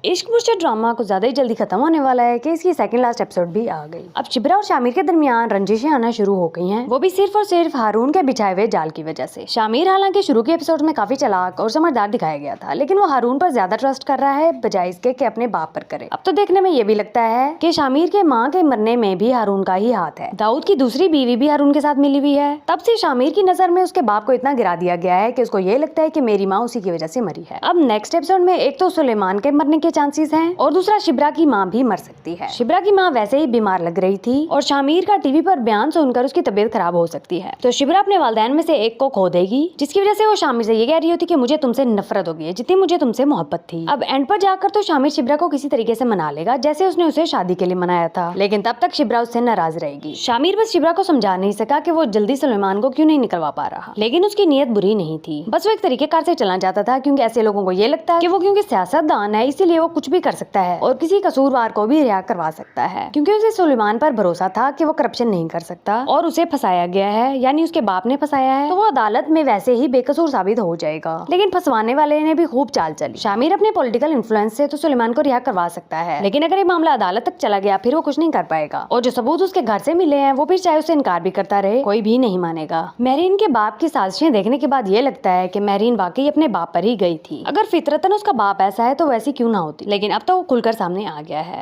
इश्क मुश्किल ड्रामा कुछ ज्यादा ही जल्दी खत्म होने वाला है कि इसकी सेकंड लास्ट एपिसोड भी आ गई। अब शिब्रा और शामिर के दरमियान रंजिशें आना शुरू हो गई हैं, वो भी सिर्फ और सिर्फ हारून के बिछाए हुए जाल की वजह से। शामिर हालांकि शुरू के एपिसोड में काफी चालाक और समझदार दिखाया गया था, लेकिन वो हारून पर ज्यादा ट्रस्ट कर रहा है बजाय इसके कि अपने बाप पर करे। अब तो देखने में ये भी लगता है कि शामिर के माँ के मरने में भी हारून का ही हाथ है। दाऊद की दूसरी बीवी भी हारून के साथ मिली हुई है। तब से शामिर की नजर में उसके बाप को इतना गिरा दिया गया है कि उसको ये लगता है कि मेरी माँ उसी की वजह से मरी है। अब नेक्स्ट एपिसोड में एक तो सुलेमान के मरने के चांसेस हैं और दूसरा शिब्रा की माँ भी मर सकती है। शिब्रा की माँ वैसे ही बीमार लग रही थी और शामिर का टीवी पर बयान सुनकर उसकी तबीयत खराब हो सकती है, तो शिब्रा अपने वालिदैन में से एक को खो देगी, जिसकी वजह से वो शामिर से ये कह रही होती कि मुझे तुमसे नफरत हो गई है जितनी मुझे तुमसे मोहब्बत थी। अब एंड पर जाकर तो शामिर शिब्रा को किसी तरीके से मना लेगा जैसे उसने उसे शादी के लिए मनाया था, लेकिन तब तक शिब्रा उससे नाराज रहेगी। शामिर बस शिब्रा को समझा नहीं सका कि वो जल्दी सुलेमान को क्यों नहीं निकलवा पा रहा, लेकिन उसकी नीयत बुरी नहीं थी, बस वो एक तरीकेकार से चलना चाहता था, क्योंकि ऐसे लोगों को ये लगता है कि वो क्योंकि सियासतदान है इसीलिए वो कुछ भी कर सकता है और किसी कसूरवार को भी रिहा करवा सकता है, क्योंकि उसे सुलेमान पर भरोसा था कि वो करप्शन नहीं कर सकता और उसे फंसाया गया है, यानी उसके बाप ने फंसाया है, तो वो अदालत में वैसे ही बेकसूर साबित हो जाएगा। लेकिन फंसवाने वाले ने भी खूब चाल चली। शामिर अपने पॉलिटिकल इन्फ्लुएंस से तो सुलेमान को रिहा करवा सकता है, लेकिन अगर ये मामला अदालत तक चला गया फिर वो कुछ नहीं कर पाएगा, और जो सबूत उसके घर से मिले हैं वो फिर चाहे उसे इनकार भी करता रहे कोई भी नहीं मानेगा। महरीन के बाप की साजिशें देखने के बाद ये लगता है कि महरीन वाकई अपने बाप पर ही गई थी। अगर फितरतन उसका बाप ऐसा है तो वैसी क्यों ना होती, लेकिन अब तो वो खुलकर सामने आ गया है।